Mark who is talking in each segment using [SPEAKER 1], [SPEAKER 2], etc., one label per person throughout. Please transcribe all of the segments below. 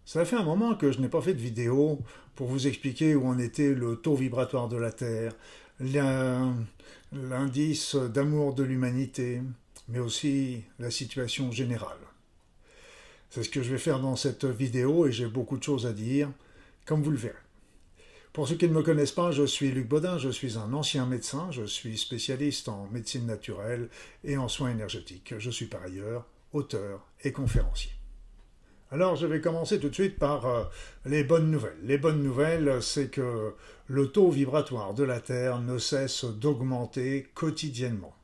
[SPEAKER 1] Ça fait un moment que je n'ai pas fait de vidéo pour vous expliquer où en était le taux vibratoire de la Terre, l'indice d'amour de l'humanité, mais aussi la situation générale. C'est ce que je vais faire dans cette vidéo et j'ai beaucoup de choses à dire, comme vous le verrez. Pour ceux qui ne me connaissent pas, je suis Luc Baudin, je suis un ancien médecin, je suis spécialiste en médecine naturelle et en soins énergétiques. Je suis par ailleurs auteur et conférencier. Alors je vais commencer tout de suite par les bonnes nouvelles. Les bonnes nouvelles, c'est que le taux vibratoire de la Terre ne cesse d'augmenter quotidiennement.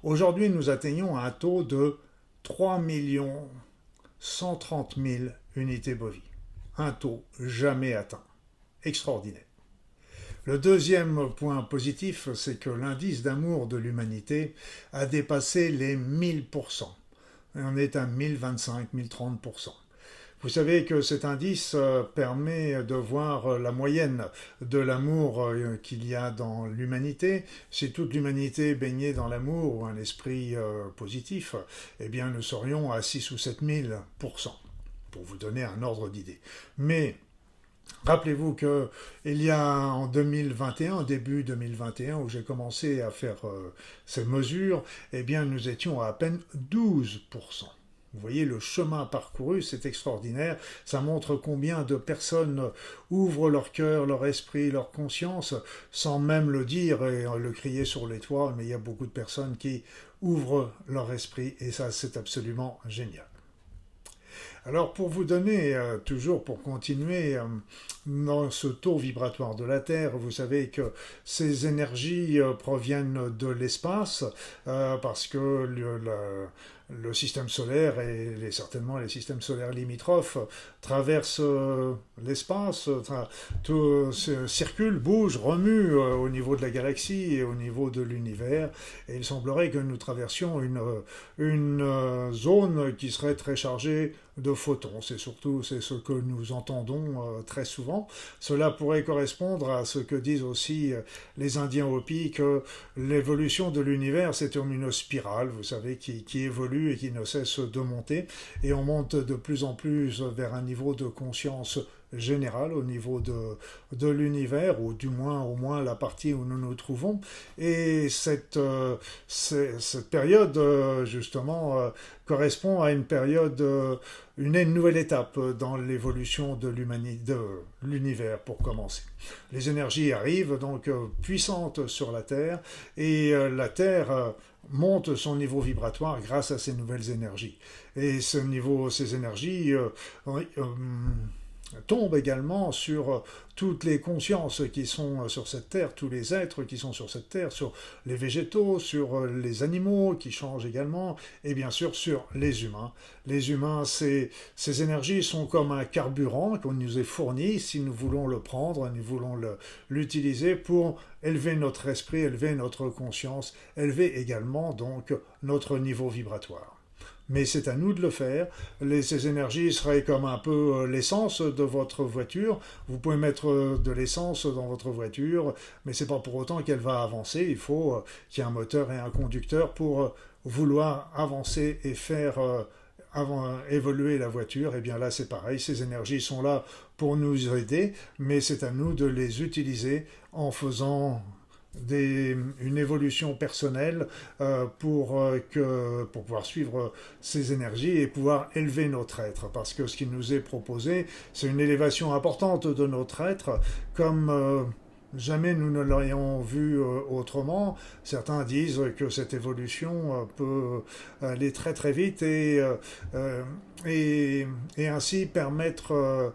[SPEAKER 1] Aujourd'hui, nous atteignons un taux de 3 130 000 unités bovies. Un taux jamais atteint. Extraordinaire. Le deuxième point positif, c'est que l'indice d'amour de l'humanité a dépassé les 1000%. On est à 1025, 1030%. Vous savez que cet indice permet de voir la moyenne de l'amour qu'il y a dans l'humanité. Si toute l'humanité baignait dans l'amour ou un esprit positif, eh bien nous serions à 6 ou 7 000%, pour vous donner un ordre d'idée. Mais rappelez-vous qu'il y a en 2021, début 2021, où j'ai commencé à faire ces mesures, eh bien nous étions à peine 12%. Vous voyez, le chemin parcouru, c'est extraordinaire. Ça montre combien de personnes ouvrent leur cœur, leur esprit, leur conscience, sans même le dire et le crier sur les toits. Mais il y a beaucoup de personnes qui ouvrent leur esprit et ça, c'est absolument génial. Alors pour vous donner, toujours pour continuer dans ce taux vibratoire de la Terre, vous savez que ces énergies proviennent de l'espace parce que le système solaire et certainement les systèmes solaires limitrophes traversent l'espace, circulent, bougent, remuent au niveau de la galaxie et au niveau de l'univers. Et il semblerait que nous traversions une zone qui serait très chargée de photons. C'est ce que nous entendons très souvent. Cela pourrait correspondre à ce que disent aussi les Indiens Hopis, que l'évolution de l'univers, c'est comme une spirale, vous savez, qui évolue et qui ne cesse de monter. Et on monte de plus en plus vers un niveau de conscience générale au niveau de l'univers, ou du moins au moins la partie où nous nous trouvons. Et cette période, justement, correspond à une période, une nouvelle étape dans l'évolution de l'univers, pour commencer. Les énergies arrivent donc puissantes sur la Terre, et la Terre monte son niveau vibratoire grâce à ces nouvelles énergies. Et ces énergies tombe également sur toutes les consciences qui sont sur cette terre, tous les êtres qui sont sur cette terre, sur les végétaux, sur les animaux qui changent également, et bien sûr sur les humains. Les humains, ces énergies sont comme un carburant qu'on nous est fourni si nous voulons le prendre, nous voulons l'utiliser pour élever notre esprit, élever notre conscience, élever également donc notre niveau vibratoire. Mais c'est à nous de le faire. Ces énergies seraient comme un peu l'essence de votre voiture. Vous pouvez mettre de l'essence dans votre voiture, mais c'est pas pour autant qu'elle va avancer. Il faut qu'il y ait un moteur et un conducteur pour vouloir avancer et faire évoluer la voiture. Et bien là, c'est pareil. Ces énergies sont là pour nous aider, mais c'est à nous de les utiliser en faisant une évolution personnelle pour pouvoir suivre ces énergies et pouvoir élever notre être. Parce que ce qui nous est proposé, c'est une élévation importante de notre être, comme jamais nous ne l'aurions vu autrement. Certains disent que cette évolution peut aller très très vite et ainsi permettre...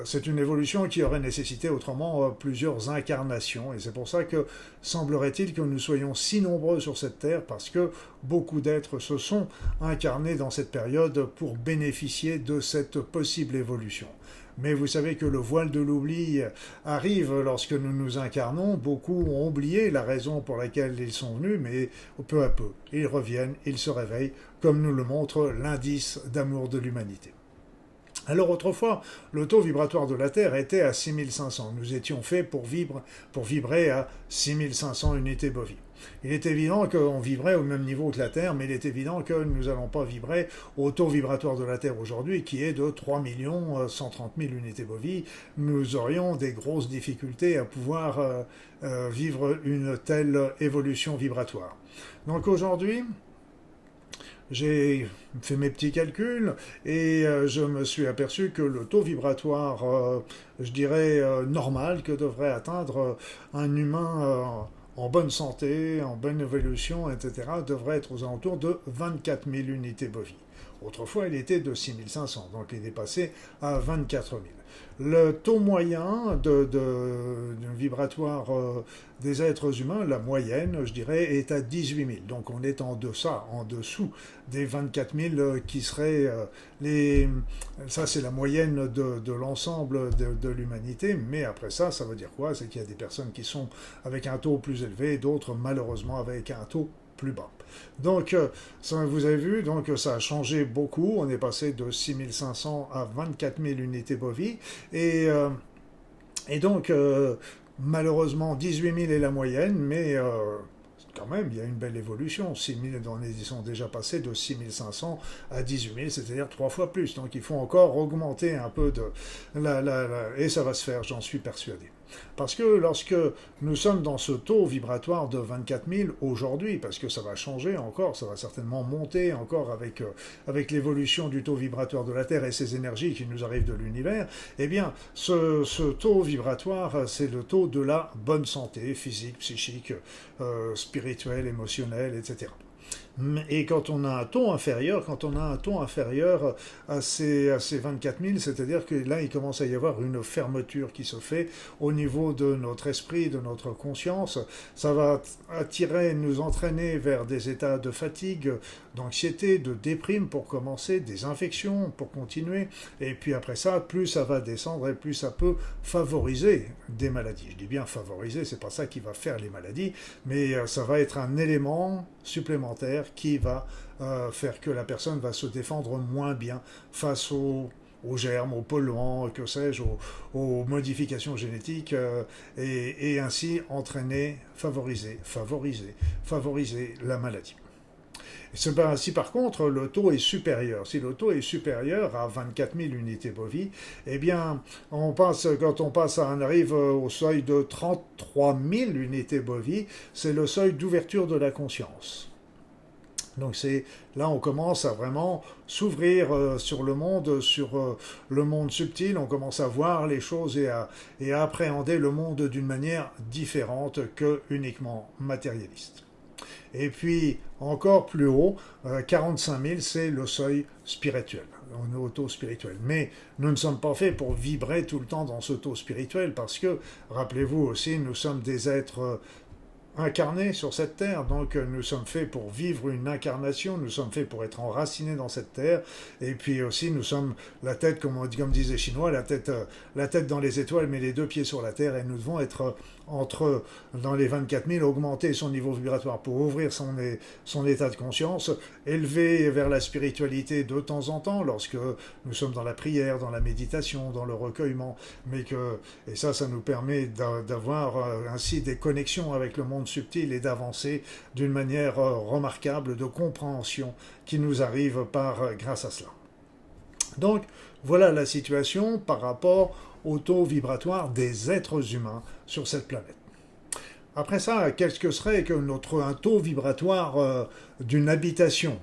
[SPEAKER 1] c'est une évolution qui aurait nécessité autrement plusieurs incarnations. Et c'est pour ça que semblerait-il que nous soyons si nombreux sur cette terre, parce que beaucoup d'êtres se sont incarnés dans cette période pour bénéficier de cette possible évolution. Mais vous savez que le voile de l'oubli arrive lorsque nous nous incarnons. Beaucoup ont oublié la raison pour laquelle ils sont venus, mais peu à peu, ils reviennent, ils se réveillent, comme nous le montre l'indice d'amour de l'humanité. Alors autrefois, le taux vibratoire de la Terre était à 6500. Nous étions faits pour vibrer à 6500 unités bovies. Il est évident qu'on vibrait au même niveau que la Terre, mais il est évident que nous n'allons pas vibrer au taux vibratoire de la Terre aujourd'hui, qui est de 3 130 000 unités bovies. Nous aurions des grosses difficultés à pouvoir vivre une telle évolution vibratoire. Donc aujourd'hui, j'ai fait mes petits calculs et je me suis aperçu que le taux vibratoire, je dirais, normal que devrait atteindre un humain en bonne santé, en bonne évolution, etc., devrait être aux alentours de 24 000 unités bovies. Autrefois, il était de 6 500, donc il est passé à 24 000. Le taux moyen de vibratoire des êtres humains, la moyenne, je dirais, est à 18 000. Donc on est en dessous des 24 000 qui seraient les... Ça, c'est la moyenne de l'ensemble de l'humanité. Mais après ça, ça veut dire quoi? C'est qu'il y a des personnes qui sont avec un taux plus élevé, d'autres, malheureusement, avec un taux plus bas. Donc, ça, vous avez vu, donc ça a changé beaucoup. On est passé de 6 500 à 24 000 unités bovies. Et donc, malheureusement, 18 000 est la moyenne, mais quand même, il y a une belle évolution. 6 000, ils sont déjà passés de 6 500 à 18 000, c'est-à-dire 3 fois plus. Donc, il faut encore augmenter un peu et ça va se faire, j'en suis persuadé. Parce que lorsque nous sommes dans ce taux vibratoire de 24 000 aujourd'hui, parce que ça va changer encore, ça va certainement monter encore avec l'évolution du taux vibratoire de la Terre et ces énergies qui nous arrivent de l'univers, eh bien, ce taux vibratoire, c'est le taux de la bonne santé physique, psychique, spirituelle, émotionnelle, etc. Et quand on a un taux inférieur, à ces 24 000, c'est-à-dire que là, il commence à y avoir une fermeture qui se fait au niveau de notre esprit, de notre conscience. Ça va nous entraîner vers des états de fatigue, d'anxiété, de déprime pour commencer, des infections pour continuer. Et puis après ça, plus ça va descendre et plus ça peut favoriser des maladies. Je dis bien favoriser, c'est pas ça qui va faire les maladies, mais ça va être un élément supplémentaire qui va faire que la personne va se défendre moins bien face aux germes, aux polluants, que sais-je, aux modifications génétiques, et ainsi entraîner, favoriser la maladie. Si par contre le taux est supérieur, si le taux est supérieur à 24 000 unités bovies, eh bien, quand on arrive au seuil de 33 000 unités bovies, c'est le seuil d'ouverture de la conscience. Donc là on commence à vraiment s'ouvrir sur le monde subtil, on commence à voir les choses et à appréhender le monde d'une manière différente que uniquement matérialiste. Et puis, encore plus haut, 45 000, c'est le seuil spirituel. On est au taux spirituel. Mais nous ne sommes pas faits pour vibrer tout le temps dans ce taux spirituel parce que, rappelez-vous aussi, nous sommes des êtres incarnés sur cette terre, donc nous sommes faits pour vivre une incarnation, nous sommes faits pour être enracinés dans cette terre, et puis aussi nous sommes la tête, comme disent les Chinois, la tête dans les étoiles, mais les deux pieds sur la terre, et nous devons être dans les 24 000, augmenter son niveau vibratoire pour ouvrir son état de conscience, élever vers la spiritualité de temps en temps, lorsque nous sommes dans la prière, dans la méditation, dans le recueillement, et ça nous permet d'avoir ainsi des connexions avec le monde subtil et d'avancer d'une manière remarquable de compréhension qui nous arrive grâce à cela. Donc, voilà la situation par rapport au taux vibratoire des êtres humains sur cette planète. Après ça, qu'est-ce que serait un taux vibratoire d'une habitation?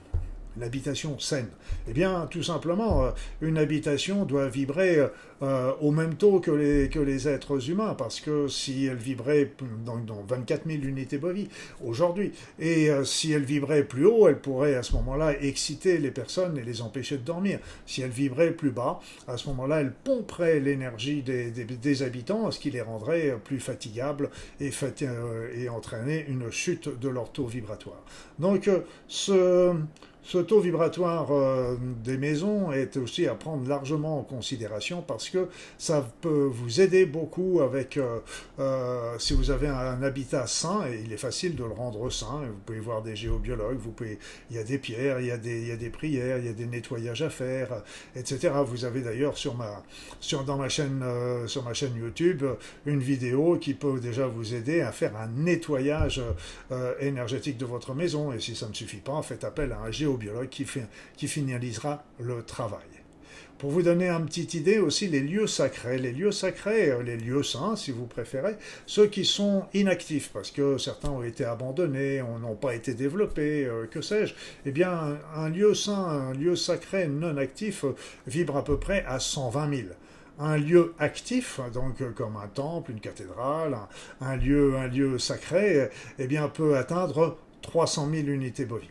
[SPEAKER 1] Une habitation saine. Eh bien, tout simplement, une habitation doit vibrer au même taux que les êtres humains, parce que si elle vibrait dans 24 000 unités bovies aujourd'hui, et si elle vibrait plus haut, elle pourrait à ce moment-là exciter les personnes et les empêcher de dormir. Si elle vibrait plus bas, à ce moment-là, elle pomperait l'énergie des habitants, ce qui les rendrait plus fatigables et entraîner une chute de leur taux vibratoire. Donc, Ce taux vibratoire des maisons est aussi à prendre largement en considération parce que ça peut vous aider beaucoup avec si vous avez un habitat sain, et il est facile de le rendre sain. Vous pouvez voir des géobiologues, il y a des pierres, il y a des prières, il y a des nettoyages à faire, etc. Vous avez d'ailleurs sur ma chaîne YouTube une vidéo qui peut déjà vous aider à faire un nettoyage énergétique de votre maison. Et si ça ne suffit pas, faites appel à un géobiologue qui finalisera le travail. Pour vous donner une petite idée aussi, les lieux sacrés, les lieux saints si vous préférez, ceux qui sont inactifs parce que certains ont été abandonnés, n'ont pas été développés, que sais-je, eh bien un lieu saint, un lieu sacré non actif vibre à peu près à 120 000. Un lieu actif, donc comme un temple, une cathédrale, un lieu sacré, eh bien peut atteindre 300 000 unités bovines.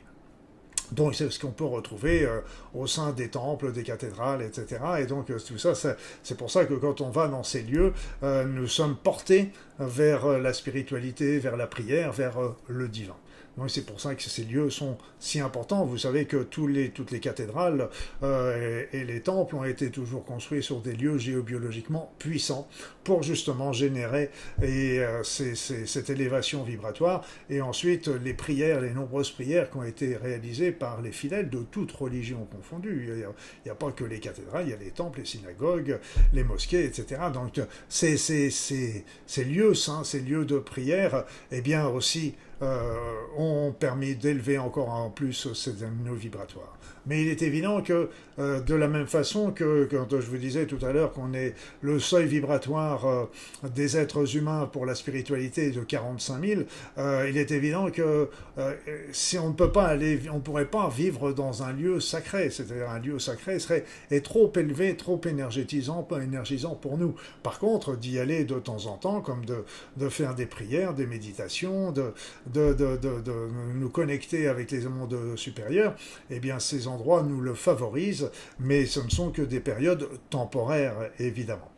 [SPEAKER 1] Donc c'est ce qu'on peut retrouver au sein des temples, des cathédrales, etc. Et donc tout ça, c'est pour ça que quand on va dans ces lieux, nous sommes portés vers la spiritualité, vers la prière, vers le divin. Donc c'est pour ça que ces lieux sont si importants. Vous savez que toutes les cathédrales et les temples ont été toujours construits sur des lieux géobiologiquement puissants pour justement générer cette élévation vibratoire. Et ensuite, les nombreuses prières qui ont été réalisées par les fidèles de toutes religions confondues. Il n'y a pas que les cathédrales, il y a les temples, les synagogues, les mosquées, etc. Donc ces lieux saints, ces lieux de prière, eh bien aussi ont permis d'élever encore en plus ces animaux vibratoires. Mais il est évident que de la même façon que quand je vous disais tout à l'heure qu'on est le seuil vibratoire des êtres humains pour la spiritualité de 45 000, il est évident que si on ne peut pas on pourrait pas vivre dans un lieu sacré, c'est-à-dire un lieu sacré est trop élevé, trop énergisant pour nous. Par contre, d'y aller de temps en temps, comme de faire des prières, des méditations, de nous connecter avec les mondes supérieurs, eh bien ces endroits nous le favorisent, mais ce ne sont que des périodes temporaires, évidemment.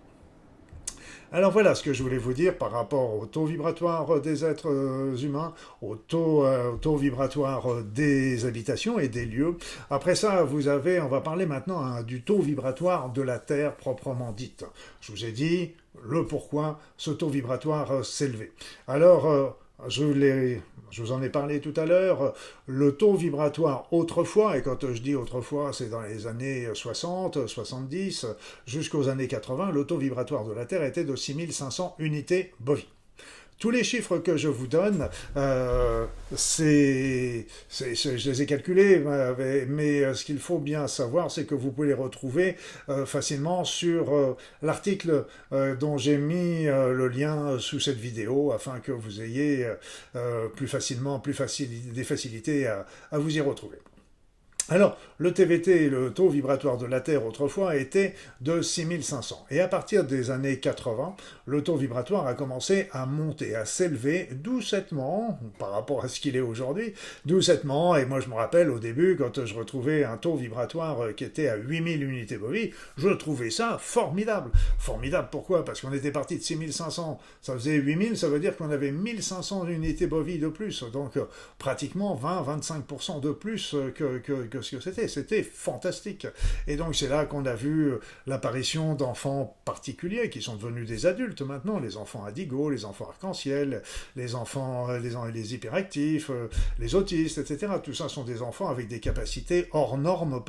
[SPEAKER 1] Alors voilà ce que je voulais vous dire par rapport au taux vibratoire des êtres humains, au taux vibratoire des habitations et des lieux. Après ça, on va parler maintenant du taux vibratoire de la Terre proprement dite. Je vous ai dit le pourquoi ce taux vibratoire s'élevait. Alors, je vous en ai parlé tout à l'heure, le taux vibratoire autrefois, et quand je dis autrefois, c'est dans les années 60, 70, jusqu'aux années 80, le taux vibratoire de la Terre était de 6500 unités bovines. Tous les chiffres que je vous donne, je les ai calculés, mais ce qu'il faut bien savoir, c'est que vous pouvez les retrouver facilement sur l'article dont j'ai mis le lien sous cette vidéo, afin que vous ayez des facilités à vous y retrouver. Alors, le TVT, le taux vibratoire de la Terre autrefois, était de 6500. Et à partir des années 80, le taux vibratoire a commencé à monter, à s'élever doucettement, par rapport à ce qu'il est aujourd'hui, doucettement. Et moi, je me rappelle au début, quand je retrouvais un taux vibratoire qui était à 8000 unités bovines, je trouvais ça formidable. Formidable, pourquoi? Parce qu'on était parti de 6500, ça faisait 8000, ça veut dire qu'on avait 1500 unités bovines de plus. Donc, pratiquement 20-25% de plus que ce que c'était. C'était fantastique. Et donc c'est là qu'on a vu l'apparition d'enfants particuliers qui sont devenus des adultes maintenant, les enfants indigos, les enfants arc-en-ciel, les hyperactifs, les autistes, etc. Tout ça sont des enfants avec des capacités hors normes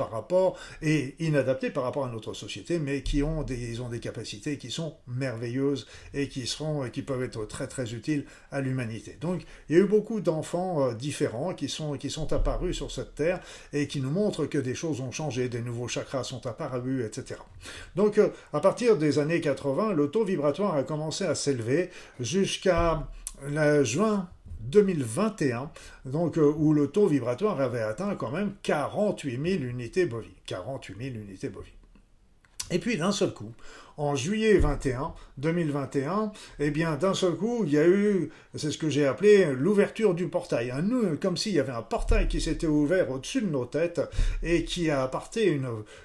[SPEAKER 1] et inadaptées par rapport à notre société, mais ils ont des capacités qui sont merveilleuses et qui peuvent être très très utiles à l'humanité. Donc il y a eu beaucoup d'enfants différents qui sont apparus sur cette terre et qui nous montre que des choses ont changé, des nouveaux chakras sont apparus, etc. Donc, à partir des années 80, le taux vibratoire a commencé à s'élever jusqu'à juin 2021, donc, où le taux vibratoire avait atteint quand même 48 000 unités bovines. 48 000 unités bovines. Et puis, d'un seul coup, en juillet 2021, eh bien d'un seul coup, il y a eu, c'est ce que j'ai appelé l'ouverture du portail. Comme s'il y avait un portail qui s'était ouvert au-dessus de nos têtes et qui a apporté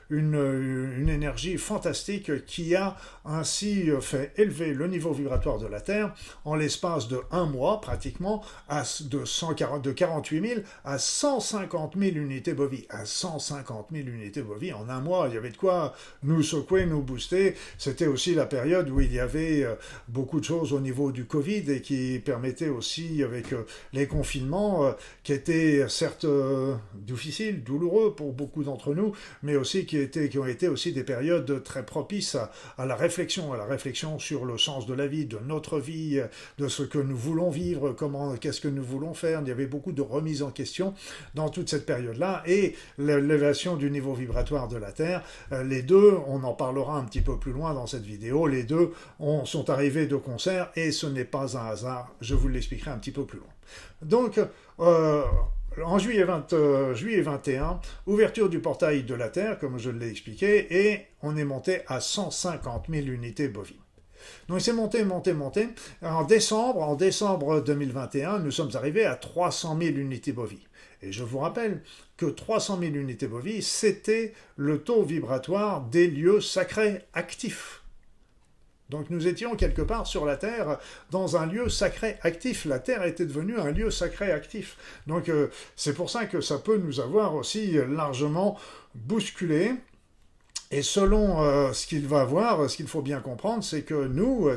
[SPEAKER 1] une énergie fantastique qui a ainsi fait élever le niveau vibratoire de la Terre en l'espace de un mois pratiquement de 48 000 à 150 000 unités bovies. À 150 000 unités bovies en un mois, il y avait de quoi nous secouer, nous booster. C'était aussi la période où il y avait beaucoup de choses au niveau du Covid et qui permettait aussi, avec les confinements, qui étaient certes difficiles, douloureux pour beaucoup d'entre nous, mais aussi qui ont été aussi des périodes très propices à la réflexion sur le sens de la vie, de notre vie, de ce que nous voulons vivre, qu'est-ce que nous voulons faire. Il y avait beaucoup de remises en question dans toute cette période-là, et l'élévation du niveau vibratoire de la Terre. Les deux, on en parlera un petit peu plus loin dans cette vidéo, les deux sont arrivés de concert, et ce n'est pas un hasard, je vous l'expliquerai un petit peu plus loin. Donc, en juillet 21, ouverture du portail de la Terre, comme je l'ai expliqué, et on est monté à 150 000 unités bovines. Donc c'est monté. En décembre 2021, nous sommes arrivés à 300 000 unités bovies. Et je vous rappelle que 300 000 unités bovies, c'était le taux vibratoire des lieux sacrés actifs. Donc nous étions quelque part sur la Terre, dans un lieu sacré actif. La Terre était devenue un lieu sacré actif. Donc c'est pour ça que ça peut nous avoir aussi largement bousculé. Et selon ce qu'il va voir, ce qu'il faut bien comprendre, c'est que nous,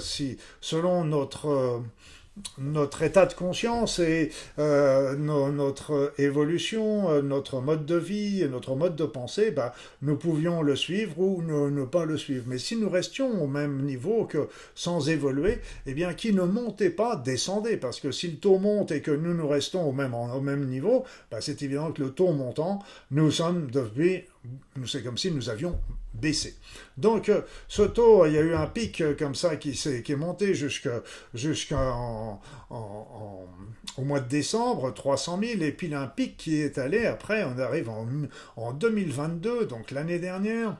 [SPEAKER 1] selon notre état de conscience et notre évolution, notre mode de vie, notre mode de pensée, nous pouvions le suivre ou ne pas le suivre. Mais si nous restions au même niveau que sans évoluer, eh bien, qui ne montait pas, descendait. Parce que si le taux monte et que nous restons au même niveau, c'est évident que le taux montant, c'est comme si nous avions baissé. Donc, ce taux, il y a eu un pic comme ça qui est monté jusqu'au mois de décembre, 300 000, et puis il y a un pic qui est allé, après on arrive en 2022, donc l'année dernière.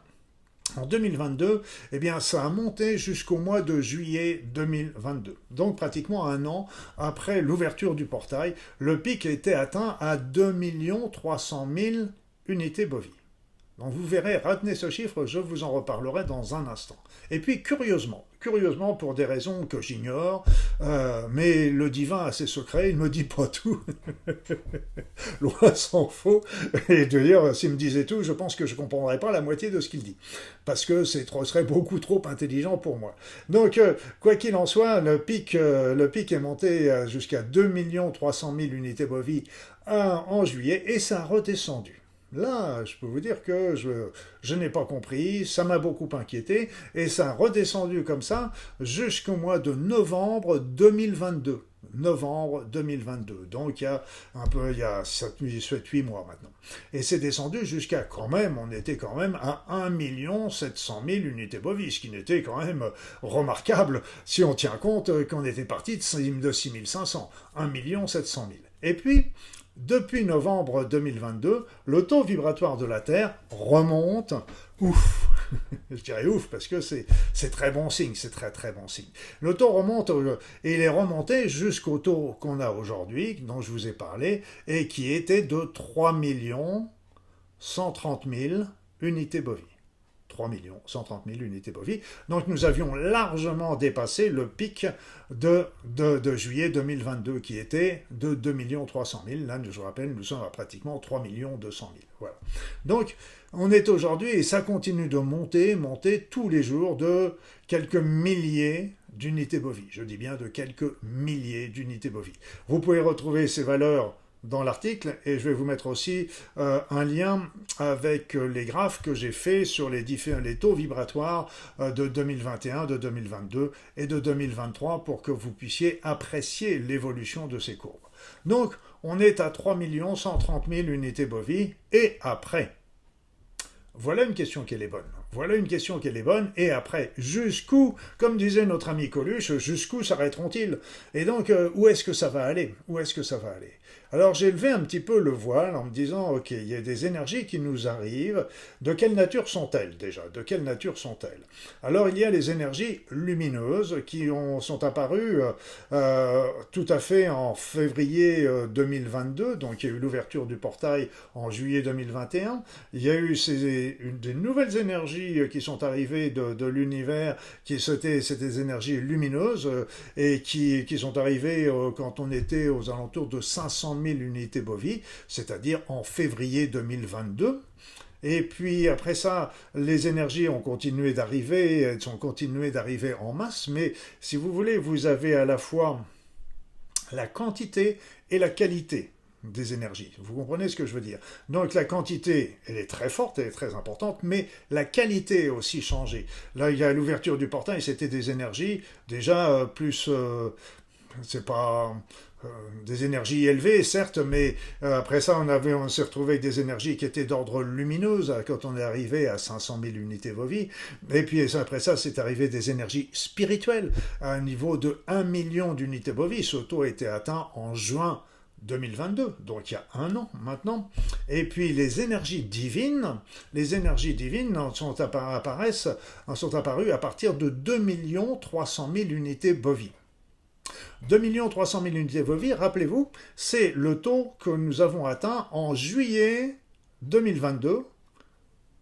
[SPEAKER 1] En 2022, eh bien, ça a monté jusqu'au mois de juillet 2022. Donc, pratiquement un an après l'ouverture du portail, le pic a été atteint à 2 300 000 unités bovies. Donc vous verrez, retenez ce chiffre, je vous en reparlerai dans un instant. Et puis curieusement pour des raisons que j'ignore, mais le divin a ses secrets, il ne me dit pas tout. Loin s'en faut. Et de dire, s'il me disait tout, je pense que je ne comprendrais pas la moitié de ce qu'il dit. Parce que ce serait beaucoup trop intelligent pour moi. Donc, quoi qu'il en soit, le pic est monté jusqu'à 2 300 000 unités bovies en juillet, et ça a redescendu. Là, je peux vous dire que je n'ai pas compris, ça m'a beaucoup inquiété, et ça a redescendu comme ça jusqu'au mois de novembre 2022. Donc il y a 7-8 mois maintenant. Et c'est descendu jusqu'à on était quand même à 1 700 000 unités bovies, ce qui n'était quand même remarquable si on tient compte qu'on était parti de 6 500, 1 700 000. Et puis, depuis novembre 2022, le taux vibratoire de la Terre remonte. Ouf, je dirais ouf parce que c'est très bon signe, c'est très très bon signe. Le taux remonte et il est remonté jusqu'au taux qu'on a aujourd'hui, dont je vous ai parlé, et qui était de 3 130 000 unités bovies. 3 130 000 unités bovies. Donc nous avions largement dépassé le pic de juillet 2022 qui était de 2 300 000. Là, je vous rappelle, nous sommes à pratiquement 3 200 000. Voilà. Donc on est aujourd'hui, et ça continue de monter tous les jours de quelques milliers d'unités bovies. Je dis bien de quelques milliers d'unités bovies. Vous pouvez retrouver ces valeurs dans l'article, et je vais vous mettre aussi un lien avec les graphes que j'ai fait sur les taux vibratoires de 2021, de 2022 et de 2023 pour que vous puissiez apprécier l'évolution de ces courbes. Donc, on est à 3 130 000 unités bovies, et après, voilà une question qui est bonne. Voilà une question qui est bonne. Et après, jusqu'où, comme disait notre ami Coluche, jusqu'où s'arrêteront-ils? Et donc, où est-ce que ça va aller? Où est-ce que ça va aller? Alors j'ai levé un petit peu le voile en me disant, ok, il y a des énergies qui nous arrivent. De quelle nature sont-elles déjà? De quelle nature sont-elles? Alors il y a les énergies lumineuses qui sont apparues tout à fait en février 2022. Donc il y a eu l'ouverture du portail en juillet 2021. Il y a eu des nouvelles énergies qui sont arrivées de l'univers, c'était des énergies lumineuses et qui sont arrivées quand on était aux alentours de 500 000 unités bovies, c'est-à-dire en février 2022. Et puis après ça, les énergies ont continué d'arriver, elles ont continué d'arriver en masse, mais si vous voulez, vous avez à la fois la quantité et la qualité des énergies. Vous comprenez ce que je veux dire? Donc la quantité, elle est très forte, elle est très importante, mais la qualité a aussi changé. Là, il y a l'ouverture du portail, c'était des énergies déjà plus... c'est pas des énergies élevées, certes, mais après ça, on s'est retrouvé avec des énergies qui étaient d'ordre lumineuse quand on est arrivé à 500 000 unités bovies. Et puis après ça, c'est arrivé des énergies spirituelles à un niveau de 1 million d'unités bovies. Ce taux a été atteint en juin 2022, donc il y a un an maintenant. Et puis les énergies divines sont apparues à partir de 2 300 000 unités bovies. 2 300 000 unités bovies, rappelez-vous, c'est le taux que nous avons atteint en juillet 2022,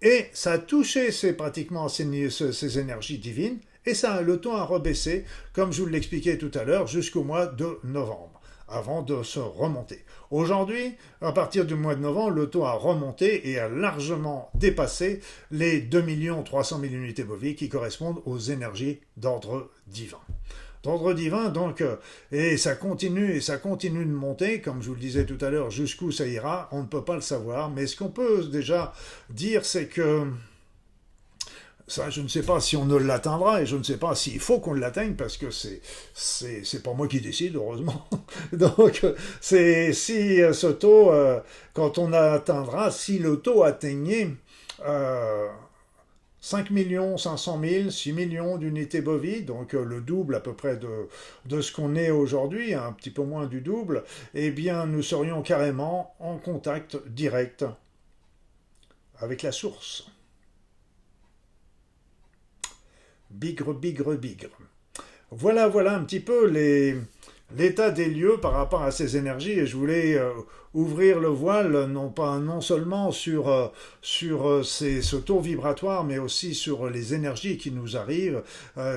[SPEAKER 1] et ça a touché pratiquement ces énergies divines, et le taux a rebaissé, comme je vous l'expliquais tout à l'heure, jusqu'au mois de novembre, avant de se remonter. Aujourd'hui, à partir du mois de novembre, le taux a remonté et a largement dépassé les 2 300 000 unités bovies qui correspondent aux énergies d'ordre divin. D'ordre divin, donc, et ça continue de monter, comme je vous le disais tout à l'heure, jusqu'où ça ira, on ne peut pas le savoir, mais ce qu'on peut déjà dire, c'est que ça, je ne sais pas si on ne l'atteindra, et je ne sais pas s'il faut qu'on l'atteigne, parce que c'est pas moi qui décide, heureusement. Donc, si ce taux, quand on atteindra, si le taux atteignait 5 500 000, 6 millions d'unités bovies, donc le double à peu près de ce qu'on est aujourd'hui, un petit peu moins du double, eh bien nous serions carrément en contact direct avec la source. Bigre, bigre, bigre. Voilà un petit peu l'état des lieux par rapport à ces énergies, et je voulais ouvrir le voile non seulement sur ce taux vibratoire, mais aussi sur les énergies qui nous arrivent,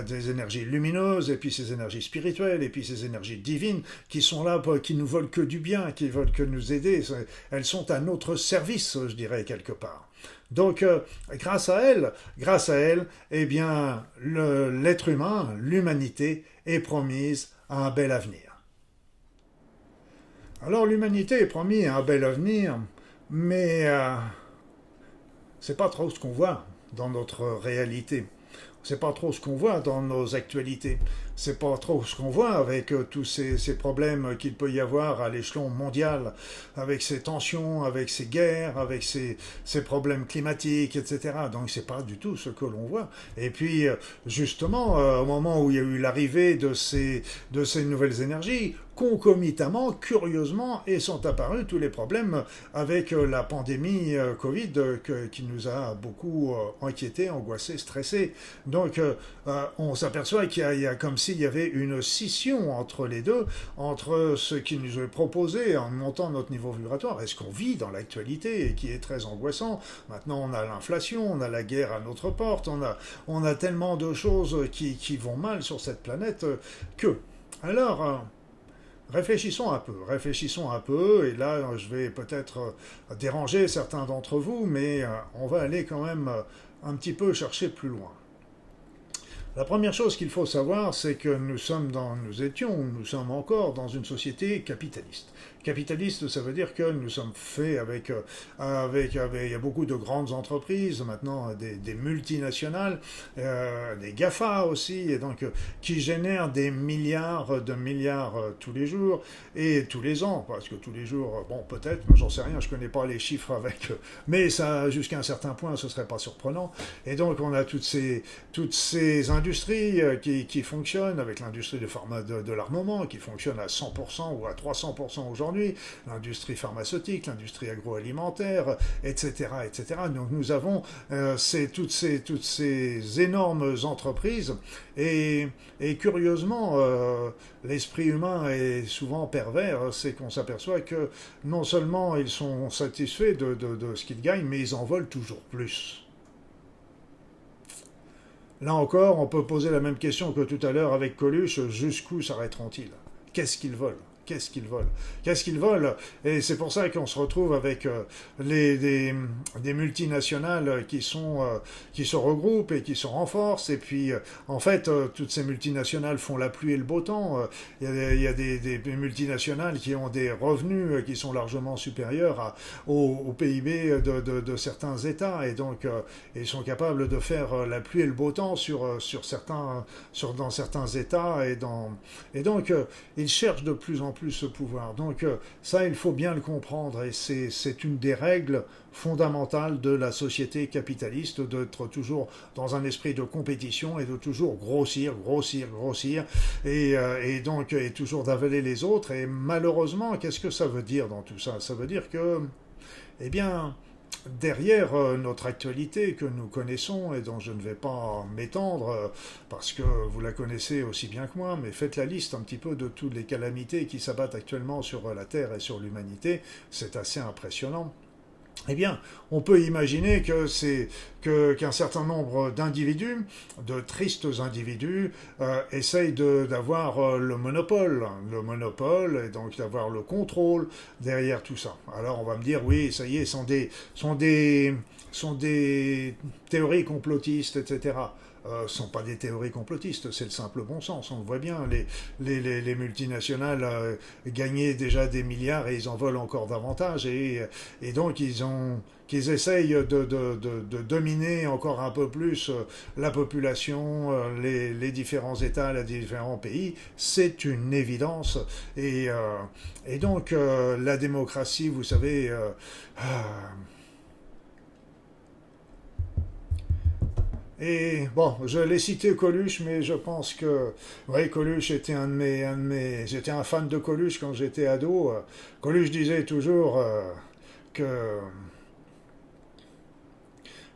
[SPEAKER 1] des énergies lumineuses, et puis ces énergies spirituelles, et puis ces énergies divines qui sont là, qui nous veulent que du bien, qui veulent que nous aider. Elles sont à notre service, je dirais, quelque part. Donc, grâce à elles, eh bien, l'être humain, l'humanité, est promise à un bel avenir. Alors, l'humanité est promise à un bel avenir, mais c'est pas trop ce qu'on voit dans notre réalité. C'est pas trop ce qu'on voit dans nos actualités. C'est pas trop ce qu'on voit avec tous ces problèmes qu'il peut y avoir à l'échelon mondial, avec ces tensions, avec ces guerres, avec ces problèmes climatiques, etc. Donc c'est pas du tout ce que l'on voit. Et puis justement, au moment où il y a eu l'arrivée de ces nouvelles énergies, concomitamment, curieusement, et sont apparus tous les problèmes avec la pandémie Covid qui nous a beaucoup inquiétés, angoissés, stressés. Donc on s'aperçoit qu'il y a comme s'il y avait une scission entre les deux, entre ce qui nous est proposé en montant notre niveau vibratoire, et ce qu'on vit dans l'actualité et qui est très angoissant. Maintenant on a l'inflation, on a la guerre à notre porte, on a tellement de choses qui vont mal sur cette planète que... Alors... réfléchissons un peu, et là je vais peut-être déranger certains d'entre vous, mais on va aller quand même un petit peu chercher plus loin. La première chose qu'il faut savoir, c'est que nous sommes encore dans une société capitaliste. Capitaliste, ça veut dire que nous sommes faits il y a beaucoup de grandes entreprises, maintenant des multinationales, des GAFA aussi, et donc qui génèrent des milliards de milliards tous les jours et tous les ans, parce que tous les jours, bon peut-être, j'en sais rien, je connais pas les chiffres mais ça jusqu'à un certain point, ce serait pas surprenant. Et donc on a toutes ces industries qui fonctionnent, avec l'industrie de l'armement qui fonctionne à 100% ou à 300% aujourd'hui, l'industrie pharmaceutique, l'industrie agroalimentaire, etc., etc. Donc nous avons toutes ces énormes entreprises et curieusement, l'esprit humain est souvent pervers, c'est qu'on s'aperçoit que non seulement ils sont satisfaits de ce qu'ils gagnent, mais ils en veulent toujours plus. Là encore, on peut poser la même question que tout à l'heure avec Coluche, jusqu'où s'arrêteront-ils? Qu'est-ce qu'ils veulent? Qu'est-ce qu'ils veulent? Qu'est-ce qu'ils veulent? Et c'est pour ça qu'on se retrouve avec des multinationales qui se regroupent et qui se renforcent. Et puis, en fait, toutes ces multinationales font la pluie et le beau temps. Il y a des multinationales qui ont des revenus qui sont largement supérieurs au PIB de certains États. Et donc, ils sont capables de faire la pluie et le beau temps dans certains États. Et donc, ils cherchent de plus en plus ce pouvoir. Donc ça, il faut bien le comprendre, et c'est une des règles fondamentales de la société capitaliste, d'être toujours dans un esprit de compétition et de toujours grossir, et donc et toujours d'avaler les autres. Et malheureusement, qu'est-ce que ça veut dire dans tout ça? Ça veut dire que, eh bien, derrière notre actualité que nous connaissons et dont je ne vais pas m'étendre parce que vous la connaissez aussi bien que moi, mais faites la liste un petit peu de toutes les calamités qui s'abattent actuellement sur la Terre et sur l'humanité, c'est assez impressionnant. Eh bien, on peut imaginer qu'un certain nombre d'individus, de tristes individus, essayent d'avoir le monopole, et donc d'avoir le contrôle derrière tout ça. Alors on va me dire, oui, ça y est, sont des théories complotistes, etc. Sont pas des théories complotistes, c'est le simple bon sens. On le voit bien, les multinationales gagnaient déjà des milliards et ils en veulent encore davantage. Et donc qu'ils essayent de dominer encore un peu plus la population, les différents États, les différents pays, c'est une évidence. Et donc la démocratie, vous savez, et bon, je l'ai cité Coluche, mais je pense que, oui, Coluche était j'étais un fan de Coluche quand j'étais ado. Coluche disait toujours que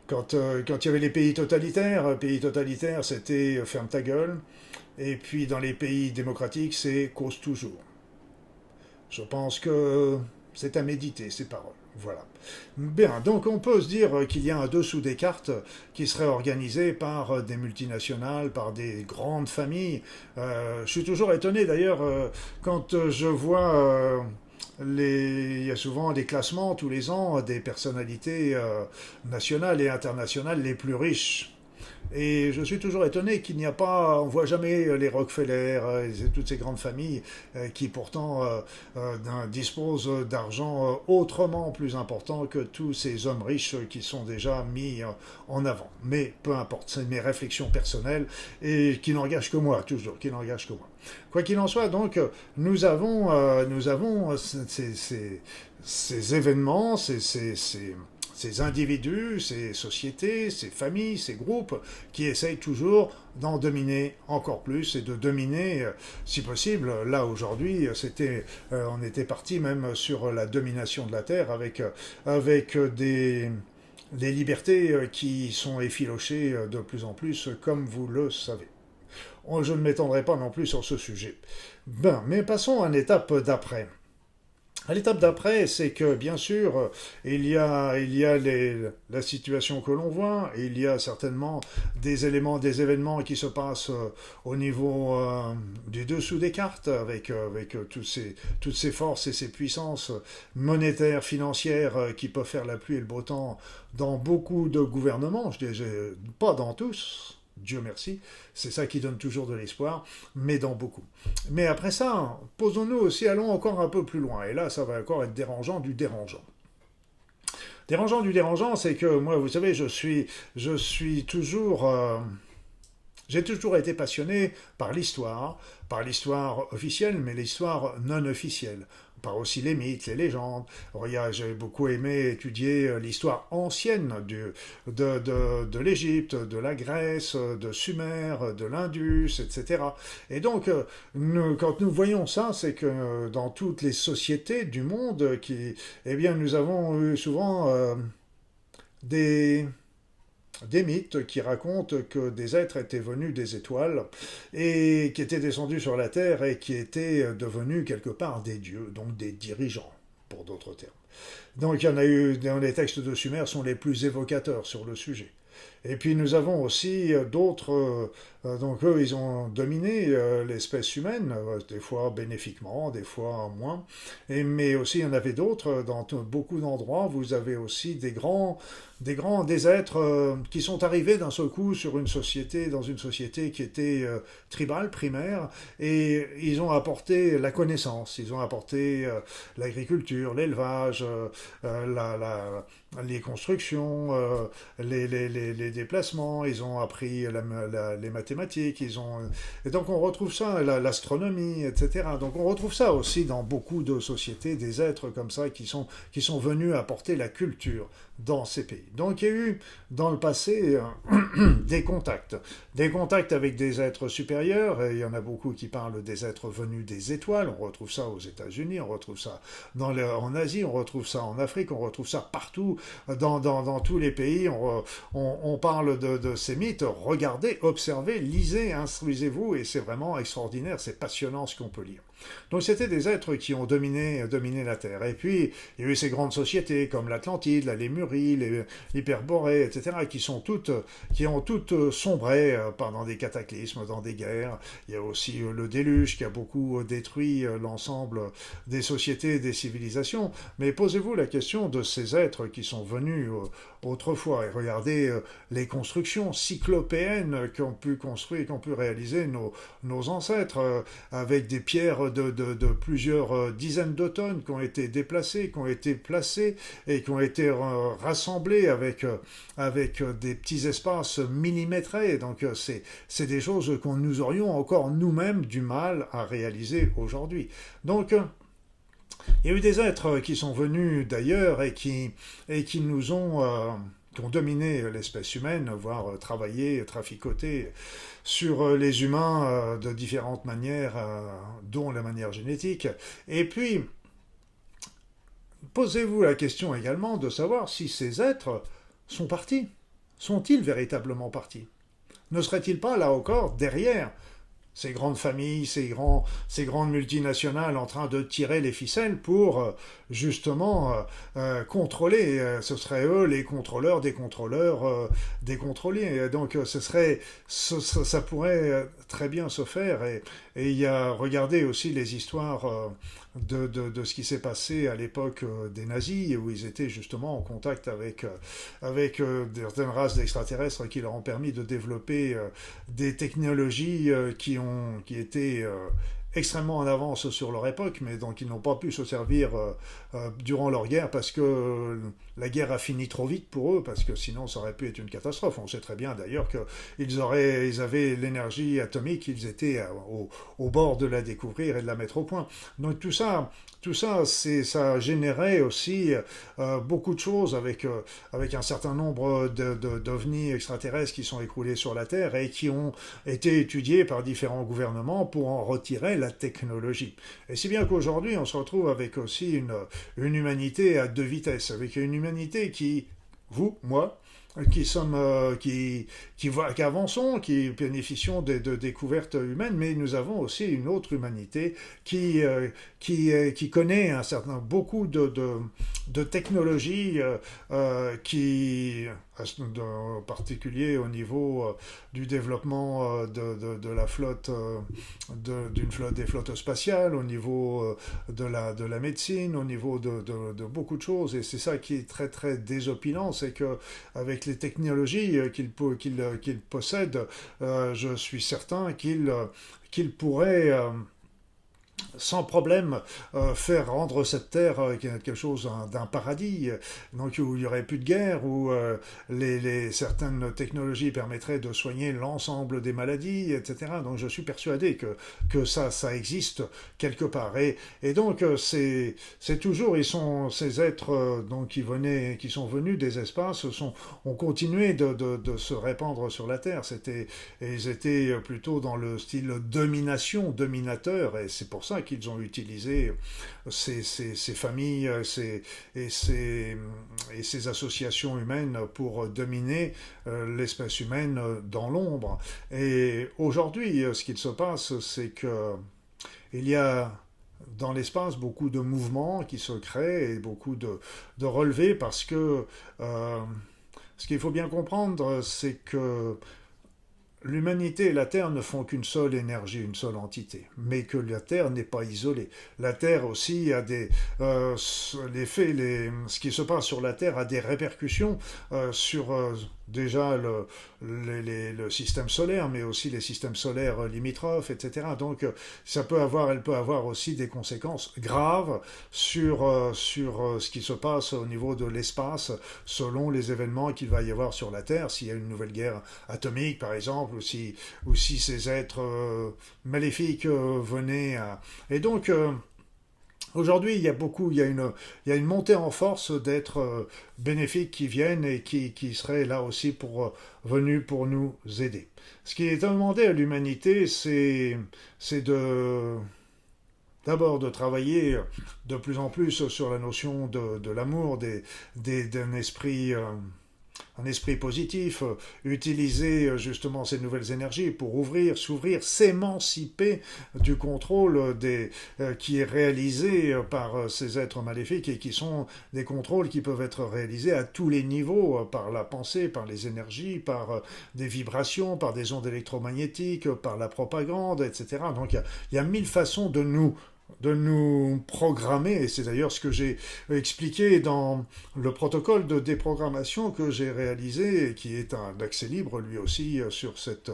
[SPEAKER 1] quand il y avait les pays totalitaires, c'était ferme ta gueule, et puis dans les pays démocratiques, c'est cause toujours. Je pense que c'est à méditer ces paroles. Voilà. Bien, donc on peut se dire qu'il y a un dessous des cartes qui serait organisé par des multinationales, par des grandes familles. Je suis toujours étonné d'ailleurs quand je vois il y a souvent des classements tous les ans des personnalités nationales et internationales les plus riches. Et je suis toujours étonné qu'il n'y a pas, on voit jamais les Rockefeller, toutes ces grandes familles qui pourtant disposent d'argent autrement plus important que tous ces hommes riches qui sont déjà mis en avant. Mais peu importe, c'est mes réflexions personnelles et qui n'engagent que moi, toujours, qui n'engagent que moi. Quoi qu'il en soit, donc, nous avons ces événements, ces individus, ces sociétés, ces familles, ces groupes qui essayent toujours d'en dominer encore plus et de dominer, si possible. Là, aujourd'hui, on était parti même sur la domination de la Terre avec des libertés qui sont effilochées de plus en plus, comme vous le savez. Je ne m'étendrai pas non plus sur ce sujet. Ben, mais passons à l'étape d'après. L'étape d'après, c'est que bien sûr, il y a la situation que l'on voit, et il y a certainement des événements qui se passent au niveau du dessous des cartes, avec toutes ces forces et ces puissances monétaires, financières qui peuvent faire la pluie et le beau temps dans beaucoup de gouvernements, je dis pas dans tous, Dieu merci, c'est ça qui donne toujours de l'espoir, mais dans beaucoup. Mais après ça, posons-nous aussi, allons encore un peu plus loin, et là ça va encore être dérangeant du dérangeant. Dérangeant du dérangeant, c'est que moi, vous savez, je suis toujours... j'ai toujours été passionné par l'histoire officielle, mais l'histoire non officielle, par aussi les mythes, les légendes. Regarde, j'ai beaucoup aimé étudier l'histoire ancienne de l'Égypte, de la Grèce, de Sumer, de l'Indus, etc. Et donc, quand nous voyons ça, c'est que dans toutes les sociétés du monde, eh bien, nous avons eu souvent des des mythes qui racontent que des êtres étaient venus des étoiles et qui étaient descendus sur la Terre et qui étaient devenus quelque part des dieux, donc des dirigeants, pour d'autres termes. Donc il y en a eu, dans les textes de Sumer, sont les plus évocateurs sur le sujet. Et puis nous avons aussi d'autres, donc eux ils ont dominé l'espèce humaine, des fois bénéfiquement, des fois moins, mais aussi il y en avait d'autres, dans beaucoup d'endroits vous avez aussi des êtres qui sont arrivés d'un seul coup sur une société, dans une société qui était tribale, primaire, et ils ont apporté la connaissance, ils ont apporté l'agriculture, l'élevage, les constructions, les déplacements, ils ont appris les mathématiques, et donc on retrouve ça, l'astronomie, etc. Donc on retrouve ça aussi dans beaucoup de sociétés, des êtres comme ça qui sont venus apporter la culture dans ces pays. Donc il y a eu dans le passé des contacts avec des êtres supérieurs, et il y en a beaucoup qui parlent des êtres venus des étoiles, on retrouve ça aux États-Unis, on retrouve ça en Asie, on retrouve ça en Afrique, on retrouve ça partout, dans tous les pays, on parle de ces mythes, regardez, observez, lisez, instruisez-vous, et c'est vraiment extraordinaire, c'est passionnant ce qu'on peut lire. Donc c'était des êtres qui ont dominé la Terre. Et puis il y a eu ces grandes sociétés comme l'Atlantide, la Lémurie, l'Hyperborée, etc., qui ont toutes sombré pendant des cataclysmes, dans des guerres. Il y a aussi le déluge qui a beaucoup détruit l'ensemble des sociétés et des civilisations. Mais posez-vous la question de ces êtres qui sont venus autrefois et regardez les constructions cyclopéennes qu'ont pu construire, qu'ont pu réaliser nos ancêtres avec des pierres de plusieurs dizaines de tonnes qui ont été déplacées, qui ont été placées et qui ont été rassemblées avec des petits espaces millimétrés. Donc c'est des choses qu'on nous aurions encore nous-mêmes du mal à réaliser aujourd'hui. Donc il y a eu des êtres qui sont venus d'ailleurs et qui nous ont qui ont dominé l'espèce humaine, voire travaillé, traficoté sur les humains de différentes manières, dont la manière génétique. Et puis, posez-vous la question également de savoir si ces êtres sont partis. Sont-ils véritablement partis? Ne seraient-ils pas, là encore, derrière ces grandes familles, ces grandes multinationales en train de tirer les ficelles pour justement contrôler. Ce seraient eux les contrôleurs des contrôleurs des contrôlés. Donc ça pourrait très bien se faire. Et il y a, regardez aussi les histoires de ce qui s'est passé à l'époque des nazis, où ils étaient justement en contact avec certaines races d'extraterrestres qui leur ont permis de développer des technologies qui étaient extrêmement en avance sur leur époque, mais donc ils n'ont pas pu se servir durant leur guerre parce que la guerre a fini trop vite pour eux, parce que sinon ça aurait pu être une catastrophe. On sait très bien d'ailleurs qu'ils avaient l'énergie atomique, ils étaient au bord de la découvrir et de la mettre au point. Donc tout ça, ça a généré aussi beaucoup de choses avec un certain nombre d'ovnis extraterrestres qui sont écroulés sur la Terre et qui ont été étudiés par différents gouvernements pour en retirer la technologie. Et si bien qu'aujourd'hui, on se retrouve avec aussi une humanité à deux vitesses, avec une humanité qui, vous, moi, qui avançons, qui bénéficions de découvertes humaines, mais nous avons aussi une autre humanité qui connaît beaucoup de technologies qui en particulier au niveau du développement de la flotte, des flottes spatiales, au niveau de la médecine, au niveau de beaucoup de choses. Et c'est ça qui est très très désopilant, c'est que avec les technologies qu'il possède, je suis certain qu'il pourrait sans problème faire rendre cette terre quelque chose d'un paradis, donc où il n'y aurait plus de guerre, où certaines technologies permettraient de soigner l'ensemble des maladies, etc. Donc je suis persuadé que ça existe quelque part. Et donc c'est toujours, ces êtres donc qui sont venus des espaces ont continué de se répandre sur la Terre. Ils étaient plutôt dans le style dominateur, et c'est pour ça qu'ils ont utilisé ces familles et ces associations humaines pour dominer l'espèce humaine dans l'ombre. Et aujourd'hui, ce qu'il se passe, c'est que il y a dans l'espace beaucoup de mouvements qui se créent et beaucoup de relevés parce que ce qu'il faut bien comprendre, c'est que l'humanité et la Terre ne font qu'une seule énergie, une seule entité, mais que la Terre n'est pas isolée. La Terre aussi a ce qui se passe sur la Terre a des répercussions sur déjà le système solaire, mais aussi les systèmes solaires limitrophes, etc. Donc elle peut avoir aussi des conséquences graves sur ce qui se passe au niveau de l'espace, selon les événements qu'il va y avoir sur la Terre, s'il y a une nouvelle guerre atomique, par exemple, ou si ces êtres maléfiques venaient à... Et donc, aujourd'hui, il y a une montée en force d'êtres bénéfiques qui viennent et qui seraient là aussi venus pour nous aider. Ce qui est demandé à l'humanité, c'est d'abord de travailler de plus en plus sur la notion de l'amour, d'un esprit... un esprit positif, utiliser justement ces nouvelles énergies pour s'ouvrir, s'émanciper du contrôle qui est réalisé par ces êtres maléfiques et qui sont des contrôles qui peuvent être réalisés à tous les niveaux, par la pensée, par les énergies, par des vibrations, par des ondes électromagnétiques, par la propagande, etc. Donc il y a mille façons de nous programmer, et c'est d'ailleurs ce que j'ai expliqué dans le protocole de déprogrammation que j'ai réalisé, et qui est un accès libre lui aussi sur cette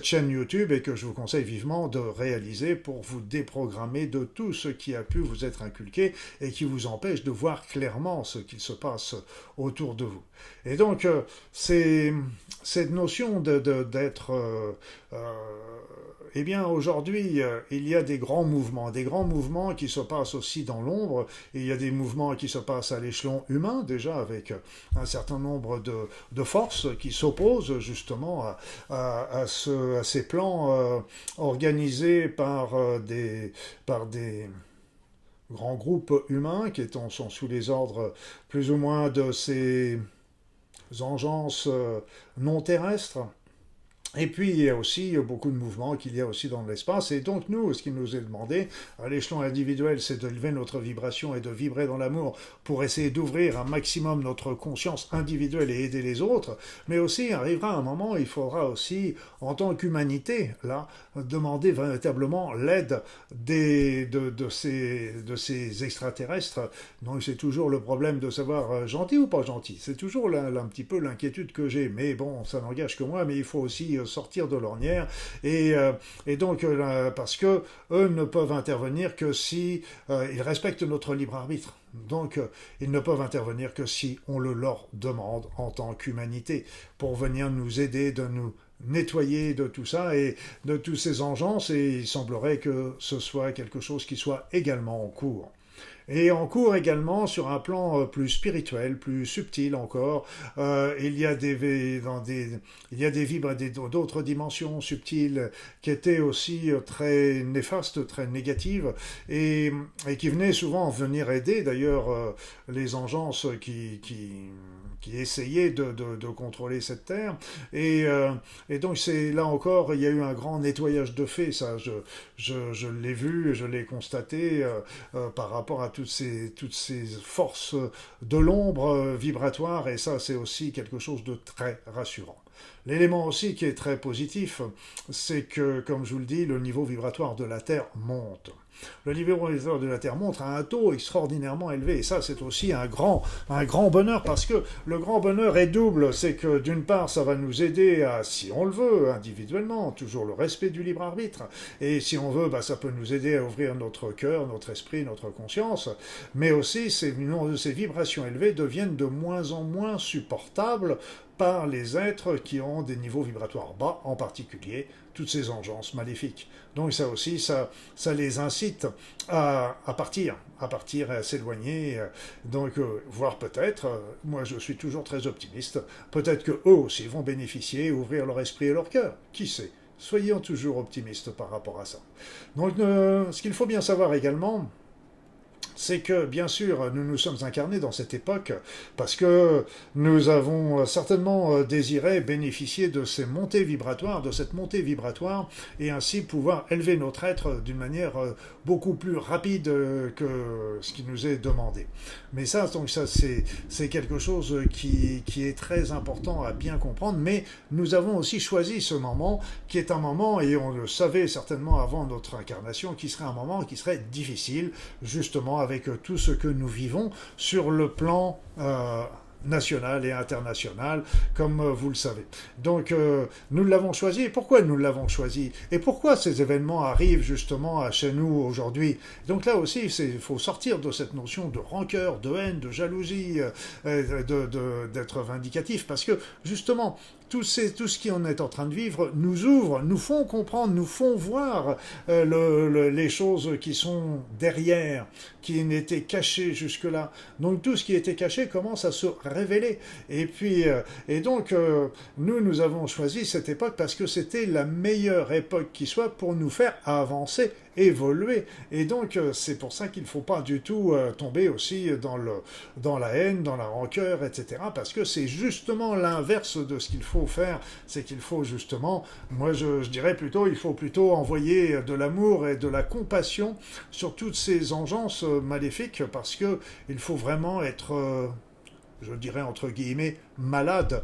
[SPEAKER 1] chaîne YouTube, et que je vous conseille vivement de réaliser pour vous déprogrammer de tout ce qui a pu vous être inculqué et qui vous empêche de voir clairement ce qu'il se passe autour de vous. Et donc, cette notion d'être... eh bien, aujourd'hui, il y a des grands mouvements qui se passent aussi dans l'ombre, et il y a des mouvements qui se passent à l'échelon humain, déjà, avec un certain nombre de forces qui s'opposent justement à ces plans organisés par des grands groupes humains qui sont sous les ordres plus ou moins de ces engences non terrestres. Et puis, il y a aussi beaucoup de mouvements qu'il y a aussi dans l'espace. Et donc, nous, ce qui nous est demandé, à l'échelon individuel, c'est de lever notre vibration et de vibrer dans l'amour pour essayer d'ouvrir un maximum notre conscience individuelle et aider les autres. Mais aussi, arrivera un moment, il faudra aussi, en tant qu'humanité, là, demander véritablement l'aide de ces extraterrestres. Donc, c'est toujours le problème de savoir gentil ou pas gentil. C'est toujours un petit peu l'inquiétude que j'ai. Mais bon, ça n'engage que moi, mais il faut aussi sortir de l'ornière et donc parce que eux ne peuvent intervenir que si ils respectent notre libre arbitre. Donc ils ne peuvent intervenir que si on le leur demande en tant qu'humanité pour venir nous aider, de nous nettoyer de tout ça et de tous ces engences, et il semblerait que ce soit quelque chose qui soit également en cours. Et en cours également sur un plan plus spirituel, plus subtil encore, il y a d'autres dimensions subtiles qui étaient aussi très néfastes, très négatives, et qui venaient souvent venir aider d'ailleurs les engences qui essayaient de contrôler cette terre. Et donc c'est là encore, il y a eu un grand nettoyage de fait, ça je l'ai vu, je l'ai constaté par rapport à toutes ces forces de l'ombre vibratoires, et ça c'est aussi quelque chose de très rassurant. L'élément aussi qui est très positif, c'est que, comme je vous le dis, le niveau vibratoire de la Terre monte. Le niveau vibratoire de la Terre monte à un taux extraordinairement élevé. Et ça, c'est aussi un grand bonheur, parce que le grand bonheur est double. C'est que, d'une part, ça va nous aider à, si on le veut, individuellement, toujours le respect du libre arbitre. Et si on veut, ça peut nous aider à ouvrir notre cœur, notre esprit, notre conscience. Mais aussi, ces vibrations élevées deviennent de moins en moins supportables par les êtres qui ont des niveaux vibratoires bas, en particulier toutes ces engences maléfiques. Donc ça aussi, ça les incite à partir et à s'éloigner. Donc, voire peut-être, moi je suis toujours très optimiste, peut-être qu'eux aussi vont bénéficier, ouvrir leur esprit et leur cœur. Qui sait? Soyons toujours optimistes par rapport à ça. Donc, ce qu'il faut bien savoir également, c'est que, bien sûr, nous nous sommes incarnés dans cette époque parce que nous avons certainement désiré bénéficier de ces montées vibratoires, de cette montée vibratoire, et ainsi pouvoir élever notre être d'une manière beaucoup plus rapide que ce qui nous est demandé. Mais ça, c'est quelque chose qui est très important à bien comprendre, mais nous avons aussi choisi ce moment, qui est un moment, et on le savait certainement avant notre incarnation, qui serait un moment qui serait difficile, justement, avec tout ce que nous vivons sur le plan national et international, comme vous le savez. Donc, nous l'avons choisi. Et pourquoi nous l'avons choisi? Et pourquoi ces événements arrivent justement chez nous aujourd'hui? Donc là aussi, il faut sortir de cette notion de rancœur, de haine, de jalousie, d'être vindicatif, parce que justement, tout ce qui en est en train de vivre nous ouvre, nous font comprendre, nous font voir les choses qui sont derrière, qui n'étaient cachées jusque-là. Donc tout ce qui était caché commence à se révéler. Et donc, nous avons choisi cette époque parce que c'était la meilleure époque qui soit pour nous faire avancer, évoluer. Et donc, c'est pour ça qu'il ne faut pas du tout tomber aussi dans la haine, dans la rancœur, etc. Parce que c'est justement l'inverse de ce qu'il faut faire. C'est qu'il faut justement, moi je dirais plutôt, il faut plutôt envoyer de l'amour et de la compassion sur toutes ces engences maléfiques, parce que il faut vraiment être... je dirais entre guillemets, malade,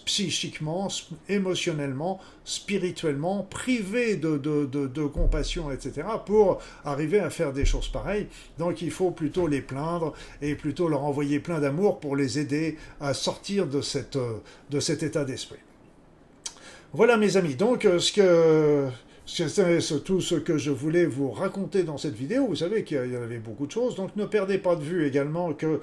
[SPEAKER 1] psychiquement, émotionnellement, spirituellement, privé de compassion, etc., pour arriver à faire des choses pareilles. Donc il faut plutôt les plaindre et plutôt leur envoyer plein d'amour pour les aider à sortir de cet état d'esprit. Voilà mes amis, donc c'est tout ce que je voulais vous raconter dans cette vidéo. Vous savez qu'il y avait beaucoup de choses, donc ne perdez pas de vue également que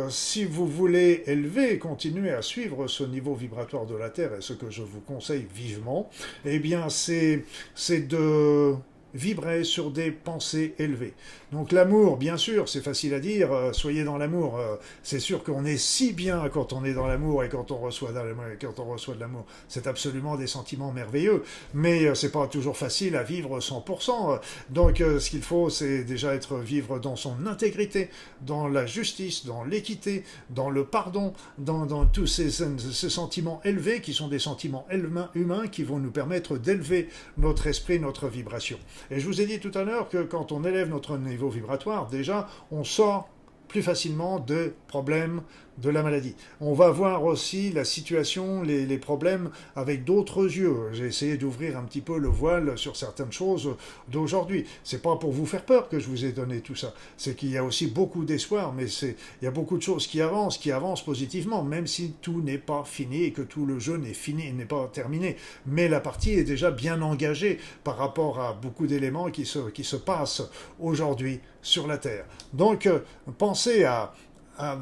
[SPEAKER 1] si vous voulez élever, continuer à suivre ce niveau vibratoire de la Terre, et ce que je vous conseille vivement, eh bien c'est de vibrer sur des pensées élevées. Donc l'amour, bien sûr, c'est facile à dire, soyez dans l'amour. C'est sûr qu'on est si bien quand on est dans l'amour et quand on reçoit de l'amour. C'est absolument des sentiments merveilleux, mais c'est pas toujours facile à vivre 100%. Donc ce qu'il faut, c'est déjà vivre dans son intégrité, dans la justice, dans l'équité, dans le pardon, dans tous ces sentiments élevés qui sont des sentiments humains qui vont nous permettre d'élever notre esprit, notre vibration. Et je vous ai dit tout à l'heure que quand on élève notre niveau vibratoire, déjà, on sort plus facilement de problèmes de la maladie. On va voir aussi la situation, les problèmes avec d'autres yeux. J'ai essayé d'ouvrir un petit peu le voile sur certaines choses d'aujourd'hui. C'est pas pour vous faire peur que je vous ai donné tout ça. C'est qu'il y a aussi beaucoup d'espoir, mais il y a beaucoup de choses qui avancent positivement, même si tout n'est pas fini et que tout le jeu n'est fini, n'est pas terminé. Mais la partie est déjà bien engagée par rapport à beaucoup d'éléments qui se passent aujourd'hui sur la Terre. Donc, pensez à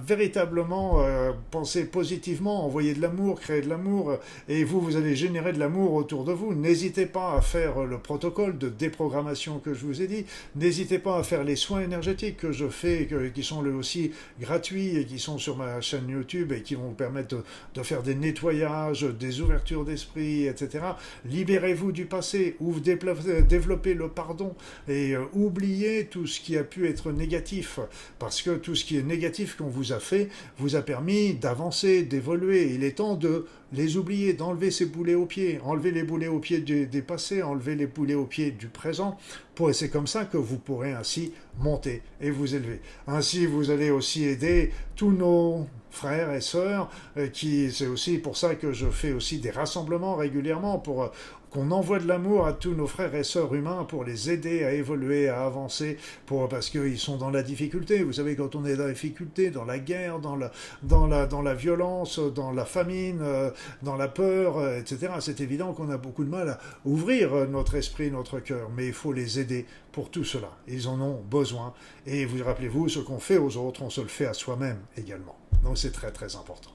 [SPEAKER 1] véritablement penser positivement, envoyer de l'amour, créer de l'amour, et vous allez générer de l'amour autour de vous. N'hésitez pas à faire le protocole de déprogrammation que je vous ai dit, n'hésitez pas à faire les soins énergétiques que je fais, qui sont eux aussi gratuits et qui sont sur ma chaîne YouTube et qui vont vous permettre de faire des nettoyages, des ouvertures d'esprit, etc. Libérez-vous du passé, ou développez le pardon, et oubliez tout ce qui a pu être négatif, parce que tout ce qui est négatif qu'on vous a fait vous a permis d'avancer, d'évoluer. Il est temps de les oublier, d'enlever ces boulets aux pieds, enlever les boulets aux pieds des passés, enlever les boulets aux pieds du présent, et c'est comme ça que vous pourrez ainsi monter et vous élever. Ainsi, vous allez aussi aider tous nos frères et sœurs, c'est aussi pour ça que je fais aussi des rassemblements régulièrement pour qu'on envoie de l'amour à tous nos frères et sœurs humains pour les aider à évoluer, à avancer, parce qu'ils sont dans la difficulté. Vous savez, quand on est dans la difficulté, dans la guerre, dans la violence, dans la famine, dans la peur, etc., c'est évident qu'on a beaucoup de mal à ouvrir notre esprit, notre cœur, mais il faut les aider pour tout cela. Ils en ont besoin. Et vous rappelez-vous, ce qu'on fait aux autres, on se le fait à soi-même également. Donc c'est très très important.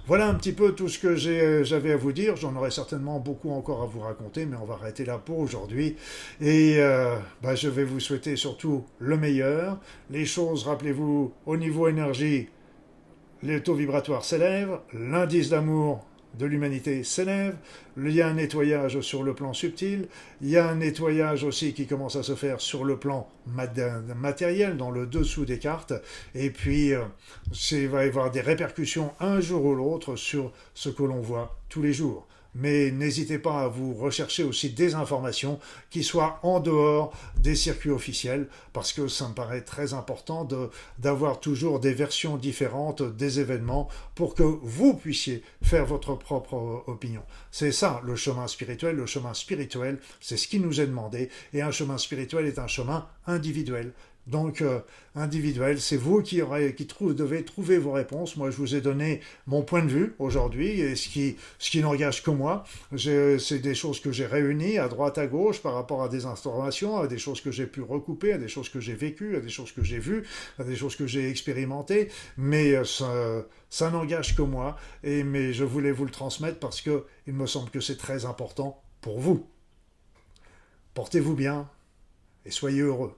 [SPEAKER 1] Voilà un petit peu tout ce que j'avais à vous dire. J'en aurais certainement beaucoup encore à vous raconter, mais on va arrêter là pour aujourd'hui. Et je vais vous souhaiter surtout le meilleur. Les choses, rappelez-vous, au niveau énergie, les taux vibratoires s'élèvent, l'indice d'amour de l'humanité s'élève, il y a un nettoyage sur le plan subtil, il y a un nettoyage aussi qui commence à se faire sur le plan matériel, dans le dessous des cartes, et puis il va y avoir des répercussions un jour ou l'autre sur ce que l'on voit tous les jours. Mais n'hésitez pas à vous rechercher aussi des informations qui soient en dehors des circuits officiels, parce que ça me paraît très important d'avoir toujours des versions différentes des événements pour que vous puissiez faire votre propre opinion. C'est ça le chemin spirituel. Le chemin spirituel, c'est ce qui nous est demandé, et un chemin spirituel est un chemin individuel. Donc, individuel, c'est vous qui devez trouver vos réponses. Moi, je vous ai donné mon point de vue aujourd'hui, et ce qui n'engage que moi. C'est des choses que j'ai réunies à droite, à gauche, par rapport à des informations, à des choses que j'ai pu recouper, à des choses que j'ai vécues, à des choses que j'ai vues, à des choses que j'ai expérimentées. Mais ça n'engage que moi, mais je voulais vous le transmettre parce que il me semble que c'est très important pour vous. Portez-vous bien et soyez heureux.